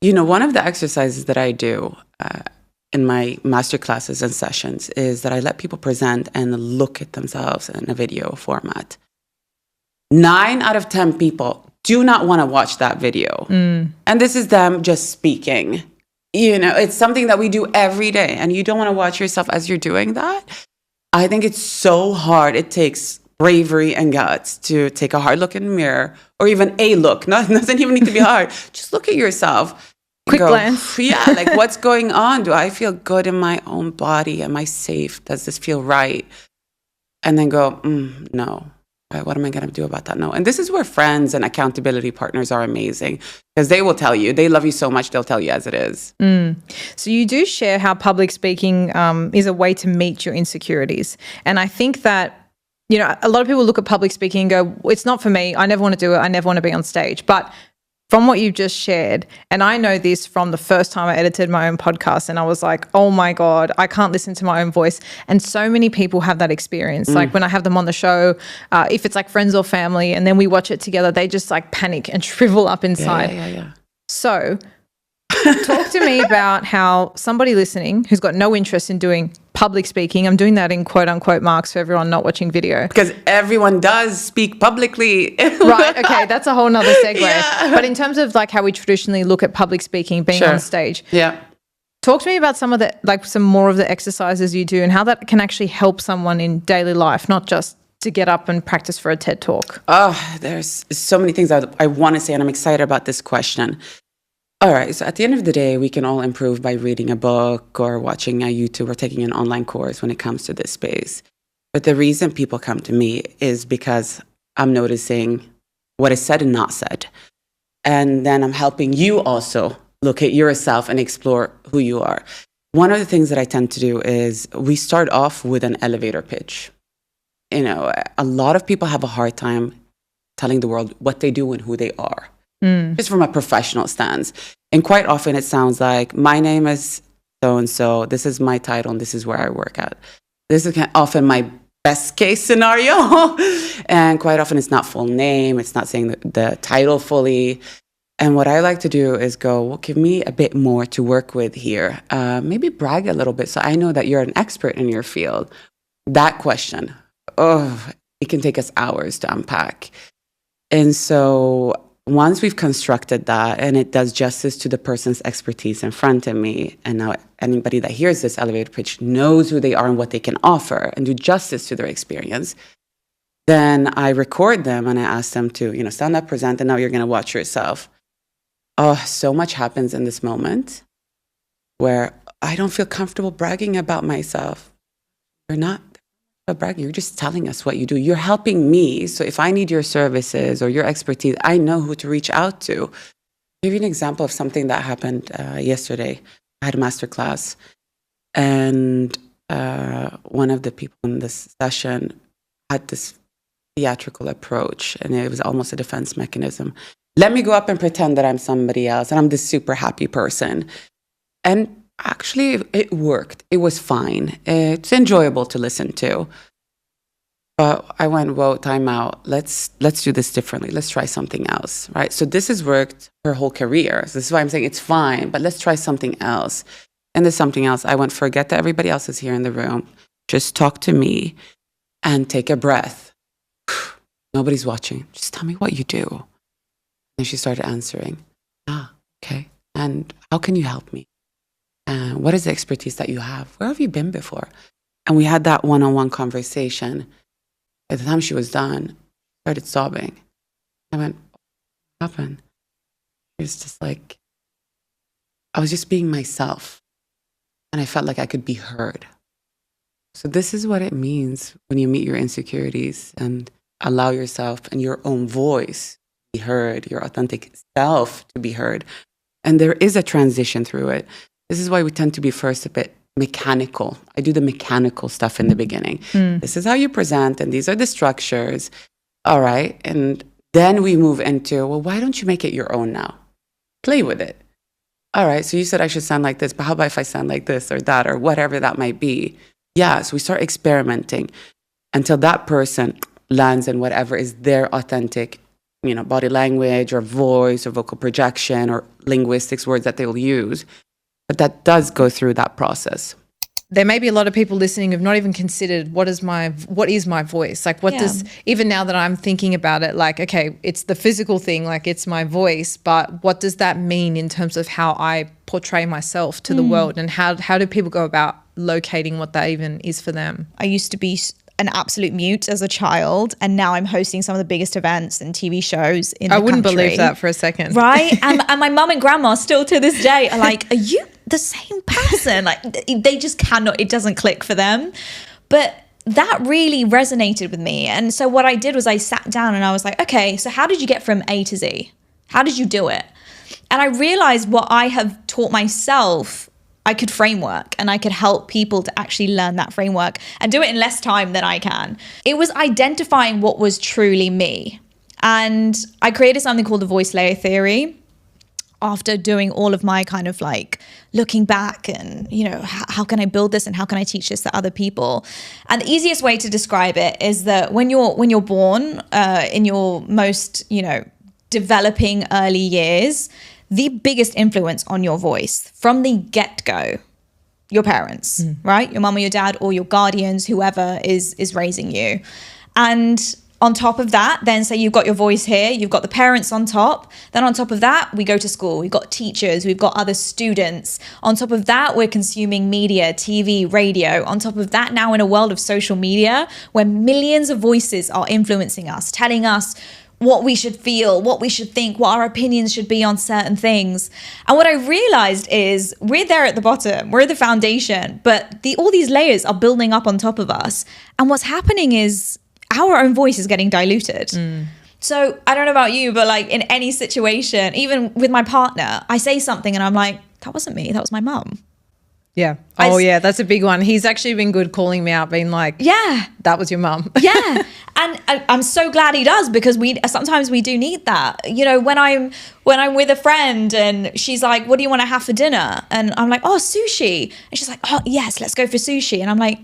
One of the exercises that I do in my master classes and sessions is that I let people present and look at themselves in a video format. 9 out of 10 people do not want to watch that video. And this is them just speaking. It's something that we do every day, and you don't want to watch yourself as you're doing that. I think it's so hard. It takes bravery and guts to take a hard look in the mirror, or even a look. No, it doesn't even need to be hard. Just look at yourself. Quick glance. Yeah, like what's going on? Do I feel good in my own body? Am I safe? Does this feel right? And then go, no. What am I going to do about that? No. And this is where friends and accountability partners are amazing, because they will tell you. They love you so much, they'll tell you as it is. So you do share how public speaking is a way to meet your insecurities. And I think that, a lot of people look at public speaking and go, it's not for me. I never want to do it. I never want to be on stage. But from what you've just shared, and I know this from the first time I edited my own podcast, and I was like, oh my God, I can't listen to my own voice. And so many people have that experience. Like when I have them on the show, if it's like friends or family, and then we watch it together, they just like panic and shrivel up inside. Yeah. So talk to me about how somebody listening who's got no interest in doing public speaking, I'm doing that in quote unquote marks for everyone not watching video. Because everyone does speak publicly. Right, okay, that's a whole nother segue. Yeah. But in terms of like how we traditionally look at public speaking, being on stage. Yeah. Talk to me about some more of the exercises you do and how that can actually help someone in daily life, not just to get up and practice for a TED Talk. Oh, there's so many things I want to say, and I'm excited about this question. All right, so at the end of the day, we can all improve by reading a book or watching a YouTube or taking an online course when it comes to this space. But the reason people come to me is because I'm noticing what is said and not said. And then I'm helping you also look at yourself and explore who you are. One of the things that I tend to do is we start off with an elevator pitch. A lot of people have a hard time telling the world what they do and who they are. Just from a professional stance. And quite often it sounds like, my name is so-and-so, this is my title, and this is where I work at. This is often my best case scenario. And quite often it's not full name, it's not saying the title fully. And what I like to do is go, well, give me a bit more to work with here. Maybe brag a little bit so I know that you're an expert in your field. That question, it can take us hours to unpack. And so once we've constructed that and it does justice to the person's expertise in front of me, and now anybody that hears this elevator pitch knows who they are and what they can offer and do justice to their experience, then I record them and I ask them to, stand up, present, and now you're going to watch yourself. Oh, so much happens in this moment where I don't feel comfortable bragging about myself. You're not bragging, you're just telling us what you do. You're helping me. So if I need your services or your expertise, I know who to reach out to. I'll give you an example of something that happened yesterday. I had a master class, and one of the people in this session had this theatrical approach, and it was almost a defense mechanism. Let me go up and pretend that I'm somebody else, and I'm this super happy person. And actually, it worked. It was fine. It's enjoyable to listen to. But I went, whoa, time out. Let's do this differently. Let's try something else, right? So this has worked her whole career. So this is why I'm saying it's fine, but let's try something else. And there's something else. I went, forget that everybody else is here in the room. Just talk to me and take a breath. Nobody's watching. Just tell me what you do. And she started answering. Okay. And how can you help me? And what is the expertise that you have? Where have you been before? And we had that one-on-one conversation. By the time she was done, she started sobbing. I went, what happened? It was just like, I was just being myself. And I felt like I could be heard. So this is what it means when you meet your insecurities and allow yourself and your own voice to be heard, your authentic self to be heard. And there is a transition through it. This is why we tend to be first a bit mechanical. I do the mechanical stuff in the beginning. This is how you present, and these are the structures. All right. And then we move into, well, why don't you make it your own now? Play with it. All right. So you said I should sound like this, but how about if I sound like this or that or whatever that might be? Yeah. So we start experimenting until that person lands in whatever is their authentic body language or voice or vocal projection or linguistics words that they'll use. But that does go through that process. There may be a lot of people listening who've not even considered what is my voice? Like what does, even now that I'm thinking about it, like, okay, it's the physical thing, like it's my voice, but what does that mean in terms of how I portray myself to the world, and how do people go about locating what that even is for them? I used to be an absolute mute as a child, and now I'm hosting some of the biggest events and TV shows in the country. I wouldn't believe that for a second. Right? And my mum and grandma still to this day are like, are you the same person? Like they just cannot, it doesn't click for them. But that really resonated with me. And so what I did was I sat down and I was like, okay, so how did you get from A to Z? How did you do it? And I realized what I have taught myself, I could framework, and I could help people to actually learn that framework and do it in less time than I can. It was identifying what was truly me. And I created something called the voice layer theory after doing all of my kind of like looking back and, how can I build this and how can I teach this to other people? And the easiest way to describe it is that when you're born in your most, developing early years, the biggest influence on your voice from the get-go, your parents, right? Your mum or your dad or your guardians, whoever is raising you. And on top of that, then say you've got your voice here, you've got the parents on top. Then on top of that, we go to school. We've got teachers, we've got other students. On top of that, we're consuming media, TV, radio. On top of that, now in a world of social media, where millions of voices are influencing us, telling us what we should feel, what we should think, what our opinions should be on certain things. And what I realized is we're there at the bottom, we're the foundation, but all these layers are building up on top of us. And what's happening is our own voice is getting diluted. So I don't know about you, but like in any situation, even with my partner, I say something and I'm like, that wasn't me, that was my mum. Yeah. Yeah, that's a big one. He's actually been good calling me out, being like, yeah, that was your mum. Yeah. And I'm so glad he does, because sometimes we do need that. When I'm with a friend and she's like, what do you want to have for dinner? And I'm like, oh, sushi. And she's like, oh, yes, let's go for sushi. And I'm like,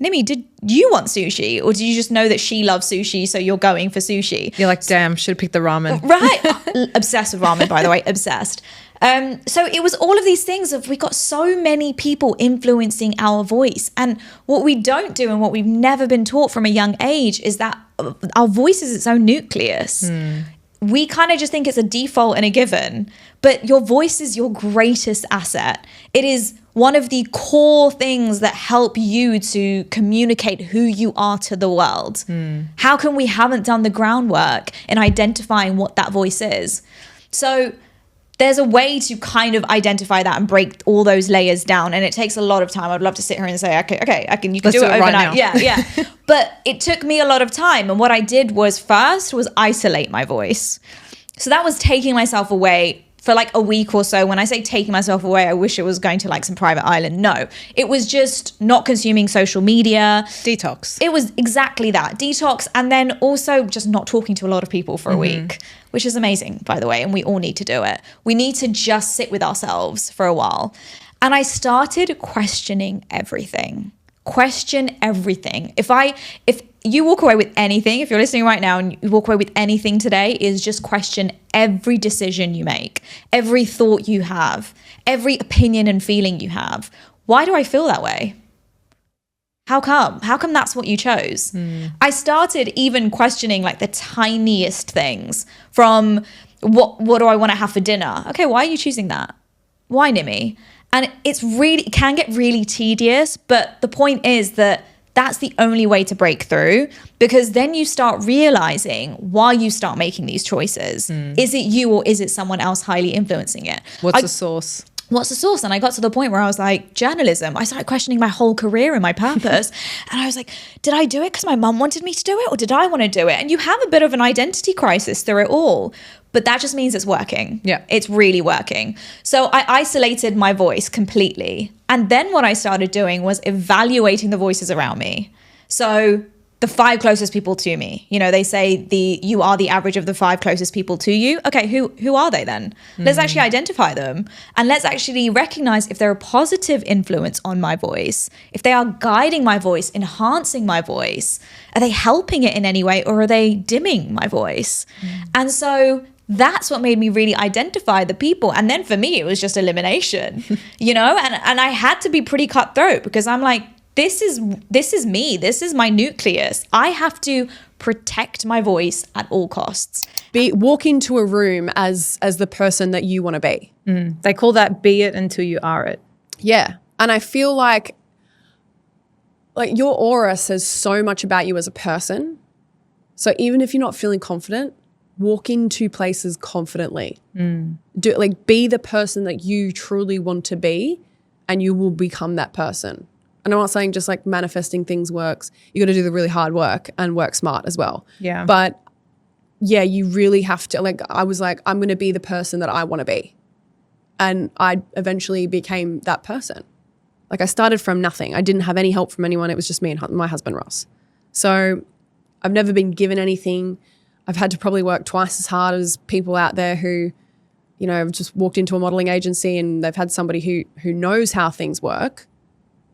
Nimi, did you want sushi, or did you just know that she loves sushi, so you're going for sushi? You're like, damn, should have picked the ramen. Right. Obsessed with ramen, by the way, obsessed. So it was all of these things of we got so many people influencing our voice. And what we don't do and what we've never been taught from a young age is that our voice is its own nucleus. We kind of just think it's a default and a given, but your voice is your greatest asset. It is one of the core things that help you to communicate who you are to the world. How come we haven't done the groundwork in identifying what that voice is? So there's a way to kind of identify that and break all those layers down. And it takes a lot of time. I'd love to sit here and say, okay, you can do it overnight. Right now. Yeah. But it took me a lot of time. And what I did was isolate my voice. So that was taking myself away for like a week or so. When I say taking myself away, I wish it was going to like some private island. No, it was just not consuming social media. Detox. It was exactly that. Detox. And then also just not talking to a lot of people for a week, which is amazing, by the way. And we all need to do it. We need to just sit with ourselves for a while. And I started questioning everything. Question everything. If you walk away with anything, if you're listening right now and you walk away with anything today, is just question every decision you make, every thought you have, every opinion and feeling you have. Why do I feel that way? How come? How come that's what you chose? I started even questioning like the tiniest things, from what do I want to have for dinner? Okay, why are you choosing that? Why, Nimi? And it can get really tedious, but the point is that that's the only way to break through, because then you start realizing why you start making these choices. Is it you, or is it someone else highly influencing it? What's the source? What's the source? And I got to the point where I was like, journalism. I started questioning my whole career and my purpose. And I was like, did I do it because my mum wanted me to do it, or did I want to do it? And you have a bit of an identity crisis through it all. But that just means it's working. Yeah. It's really working. So I isolated my voice completely. And then what I started doing was evaluating the voices around me. So the 5 closest people to me. You know, they say you are the average of the 5 closest people to you. Okay, who are they then? Let's actually identify them, and let's actually recognize if they're a positive influence on my voice, if they are guiding my voice, enhancing my voice. Are they helping it in any way, or are they dimming my voice? And so that's what made me really identify the people. And then for me, it was just elimination, you know, and I had to be pretty cutthroat, because I'm like, this is me. This is my nucleus. I have to protect my voice at all costs. Walk into a room as the person that you want to be. They call that be it until you are it. Yeah. And I feel like your aura says so much about you as a person. So even if you're not feeling confident, walk into places confidently. Be the person that you truly want to be, and you will become that person. And I'm not saying just like manifesting things works. You got to do the really hard work and work smart as well. Yeah. But yeah, you really have to, I was like, I'm going to be the person that I want to be. And I eventually became that person. Like, I started from nothing. I didn't have any help from anyone. It was just me and my husband, Ross. So I've never been given anything. I've had to probably work twice as hard as people out there who, you know, have just walked into a modeling agency and they've had somebody who knows how things work.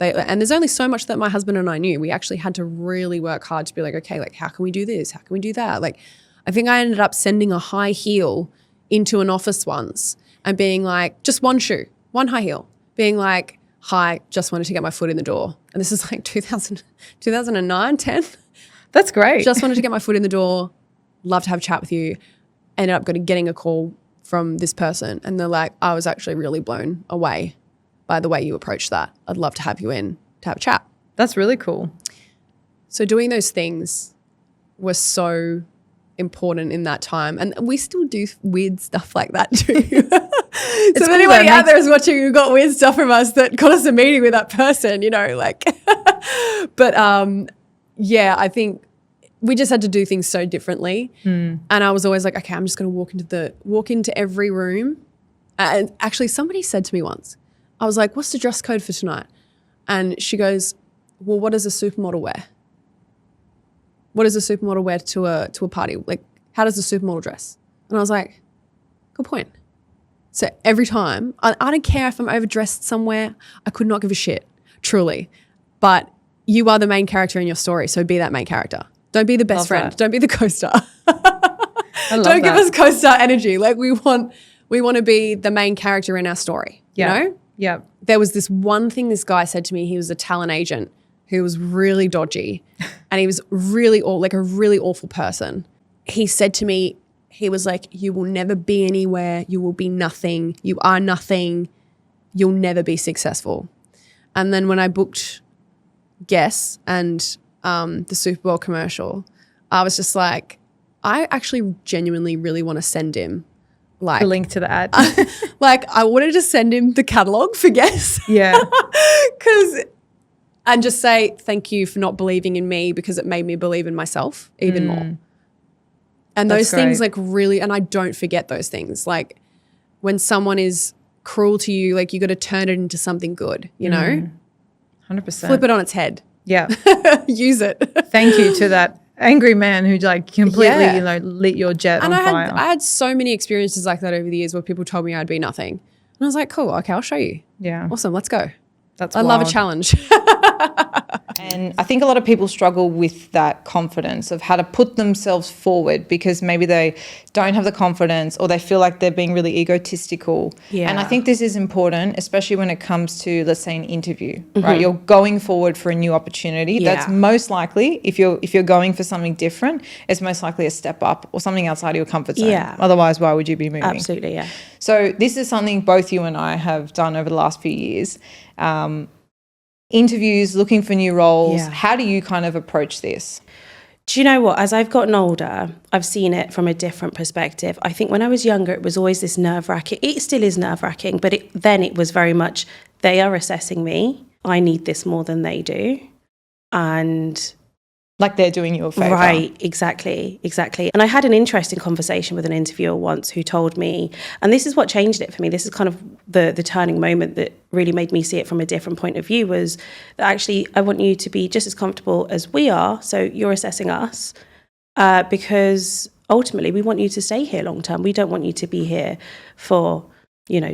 And there's only so much that my husband and I knew. We actually had to really work hard to be like, okay, like, how can we do this? How can we do that? Like, I think I ended up sending a high heel into an office once and being like, just one shoe, one high heel, being like, hi, just wanted to get my foot in the door. And this is like 2009, 10. That's great. Just wanted to get my foot in the door. Love to have a chat with you. Ended up getting a call from this person. And they're like, I was actually really blown away by the way you approach that. I'd love to have you in to have a chat. That's really cool. So doing those things was so important in that time. And we still do weird stuff like that too. So if anybody out there is watching who got weird stuff from us that got us a meeting with that person, you know, like, but yeah, I think we just had to do things so differently. And I was always like, okay, I'm just going to walk into every room. And actually somebody said to me once, I was like, what's the dress code for tonight? And she goes, well, what does a supermodel wear? What does a supermodel wear to a party? Like, how does a supermodel dress? And I was like, good point. So every time, I don't care if I'm overdressed somewhere, I could not give a shit, truly. But you are the main character in your story, so be that main character. Don't be the best friend. Don't be the co-star. Don't give us co-star energy. Like, we want to be the main character in our story, you know? Yeah. There was this one thing this guy said to me. He was a talent agent who was really dodgy and he was really a really awful person. He said to me, he was like, you will never be anywhere. You will be nothing. You are nothing. You'll never be successful. And then when I booked Guess and the Super Bowl commercial, I was just like, I actually genuinely really want to send him like the link to the ad. Like, I wanted to send him the catalog for Guess. Yeah. And just say thank you for not believing in me, because it made me believe in myself even more. And those things like really, and I don't forget those things. Like, when someone is cruel to you, like, you got to turn it into something good, you know? 100%. Flip it on its head. Yeah. Use it. Thank you to that angry man who like completely, you know, lit your jet on fire. I had so many experiences like that over the years where people told me I'd be nothing. And I was like, cool, okay, I'll show you. Yeah. Awesome, let's go. I love a challenge. And I think a lot of people struggle with that confidence of how to put themselves forward, because maybe they don't have the confidence or they feel like they're being really egotistical. Yeah. And I think this is important, especially when it comes to, let's say, an interview, right? You're going forward for a new opportunity. Yeah. That's most likely, if you're going for something different, it's most likely a step up or something outside of your comfort zone. Yeah. Otherwise, why would you be moving? Absolutely, yeah. So this is something both you and I have done over the last few years. Interviews, looking for new roles. Yeah. How do you kind of approach this? Do you know what? As I've gotten older, I've seen it from a different perspective. I think when I was younger, it was always this nerve-wracking. It still is nerve-wracking, but then it was very much, they are assessing me. I need this more than they do. And like they're doing you a favor. Right, exactly. And I had an interesting conversation with an interviewer once who told me, and this is what changed it for me, this is kind of the turning moment that really made me see it from a different point of view, was that actually I want you to be just as comfortable as we are, so you're assessing us, because ultimately we want you to stay here long term. We don't want you to be here for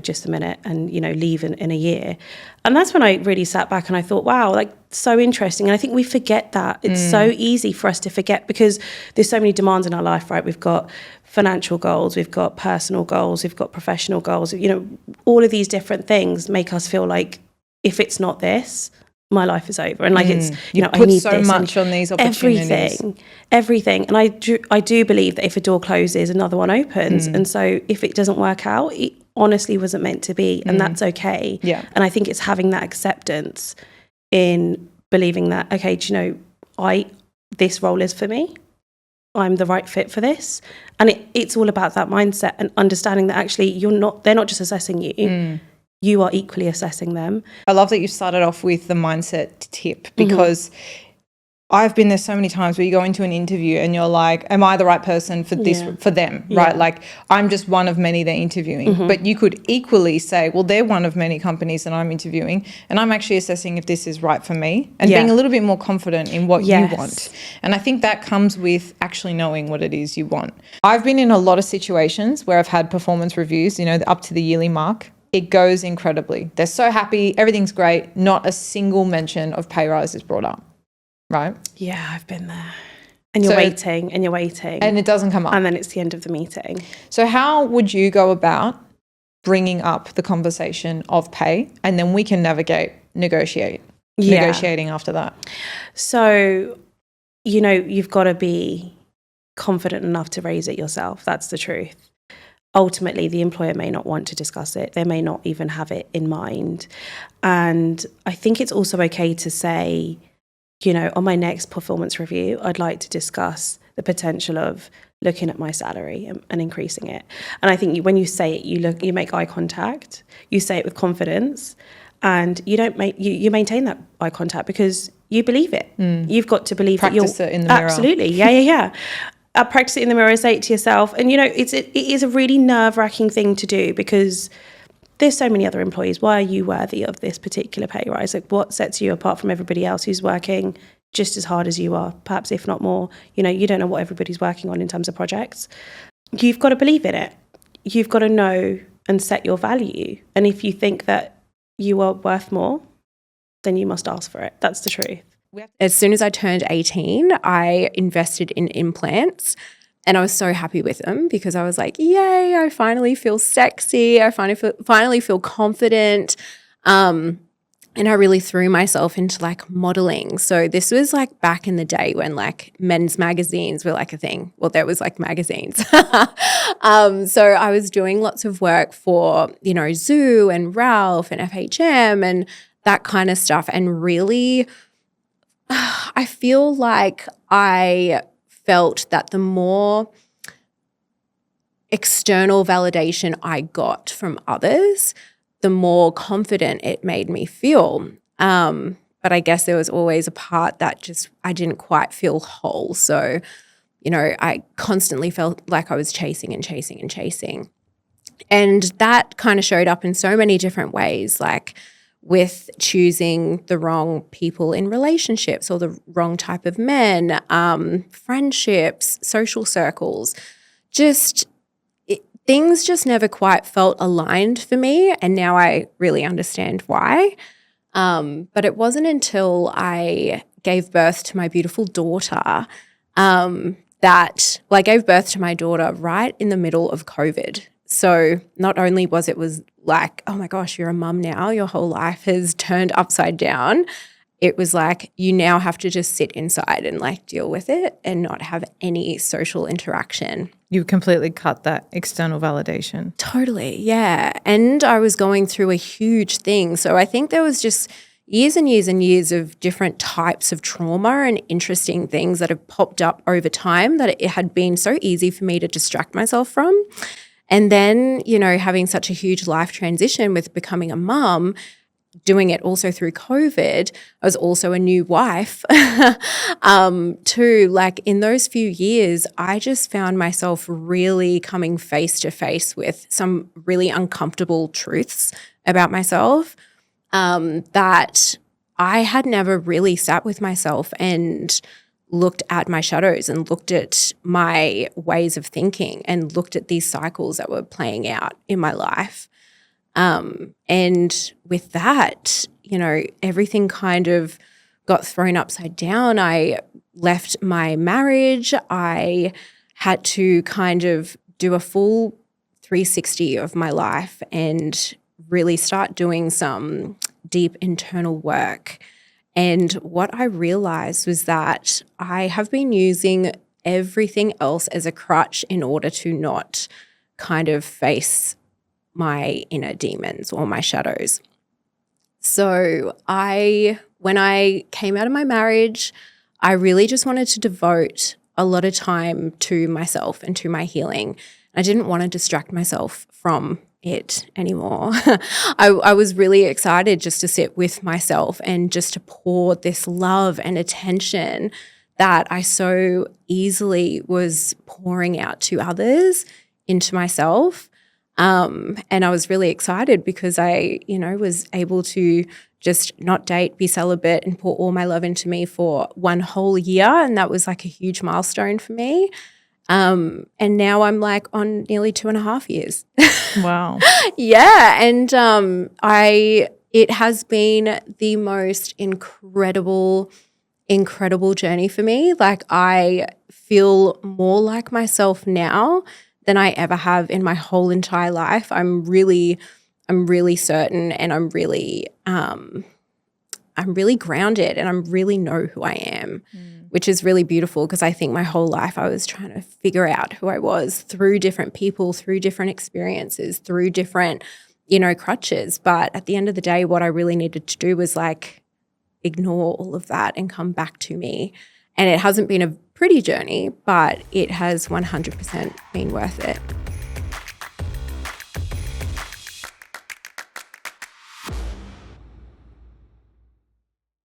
just a minute and, leave in a year. And that's when I really sat back and I thought, wow, like so interesting. And I think we forget that. It's so easy for us to forget because there's so many demands in our life, right? We've got financial goals, we've got personal goals, we've got professional goals. All of these different things make us feel like if it's not this, my life is over. And like it's, you I put need so this much on these opportunities. Everything. And I do believe that if a door closes, another one opens. And so if it doesn't work out, it honestly wasn't meant to be. And that's okay. Yeah. And I think it's having that acceptance in believing that, okay, this role is for me. I'm the right fit for this. And it's all about that mindset and understanding that actually they're not just assessing you. You are equally assessing them. I love that you started off with the mindset tip because I've been there so many times where you go into an interview and you're like, am I the right person for this, for them, right? Like I'm just one of many they're interviewing, but you could equally say, well, they're one of many companies that I'm interviewing and I'm actually assessing if this is right for me and being a little bit more confident in what you want. And I think that comes with actually knowing what it is you want. I've been in a lot of situations where I've had performance reviews, up to the yearly mark. It goes incredibly. They're so happy. Everything's great. Not a single mention of pay rise is brought up, right? Yeah, I've been there. And you're waiting and you're waiting. And it doesn't come up. And then it's the end of the meeting. So how would you go about bringing up the conversation of pay? And then we can negotiating after that. So, you've got to be confident enough to raise it yourself. That's the truth. Ultimately, the employer may not want to discuss it. They may not even have it in mind. And I think it's also okay to say, on my next performance review, I'd like to discuss the potential of looking at my salary and increasing it. And I think when you say it, you make eye contact, you say it with confidence, and you maintain that eye contact because you believe it. You've got to believe Practice it in the mirror. Absolutely. Yeah. Practice it in the mirror, say it to yourself. And, it is a really nerve-wracking thing to do because there's so many other employees. Why are you worthy of this particular pay rise? Like, what sets you apart from everybody else who's working just as hard as you are, perhaps if not more? You don't know what everybody's working on in terms of projects. You've got to believe in it. You've got to know and set your value. And if you think that you are worth more, then you must ask for it. That's the truth. As soon as I turned 18, I invested in implants and I was so happy with them because I was like, yay, I finally feel sexy. I finally feel confident. And I really threw myself into like modeling. So this was like back in the day when like men's magazines were like a thing. Well, there was like magazines. So I was doing lots of work for, Zoo and Ralph and FHM and that kind of stuff. And really, I feel like I felt that the more external validation I got from others, the more confident it made me feel. But I guess there was always a part that just I didn't quite feel whole. So, I constantly felt like I was chasing and chasing and chasing. And that kind of showed up in so many different ways, like with choosing the wrong people in relationships or the wrong type of men, friendships, social circles, things just never quite felt aligned for me. And now I really understand why. But it wasn't until I gave birth to my beautiful daughter I gave birth to my daughter right in the middle of COVID. So not only was like, oh my gosh, you're a mum now, your whole life has turned upside down. It was like you now have to just sit inside and like deal with it and not have any social interaction. You completely cut that external validation. Totally, yeah. And I was going through a huge thing. So I think there was just years and years and years of different types of trauma and interesting things that have popped up over time that it had been so easy for me to distract myself from. And then, having such a huge life transition with becoming a mum, doing it also through COVID, I was also a new wife too. Like in those few years, I just found myself really coming face to face with some really uncomfortable truths about myself that I had never really sat with myself and looked at my shadows and looked at my ways of thinking and looked at these cycles that were playing out in my life. And with that, you know, everything kind of got thrown upside down. I left my marriage. I had to kind of do a full 360 of my life and really start doing some deep internal work. And what I realized was that I have been using everything else as a crutch in order to not kind of face my inner demons or my shadows. So when I came out of my marriage, I really just wanted to devote a lot of time to myself and to my healing. I didn't want to distract myself from it anymore. I was really excited just to sit with myself and just to pour this love and attention that I so easily was pouring out to others into myself. And I was really excited because I, you know, was able to just not date, be celibate, and pour all my love into me for 1 whole year. And that was like a huge milestone for me. And now I'm like on nearly 2.5 years. Wow. Yeah. And it has been the most incredible journey for me. Like I feel more like myself now than I ever have in my whole entire life. I'm really certain, and I'm really grounded, and I really know who I am, which is really beautiful because I think my whole life I was trying to figure out who I was through different people, through different experiences, through different, you know, crutches. But at the end of the day, what I really needed to do was like ignore all of that and come back to me. And it hasn't been a pretty journey, but it has 100% been worth it.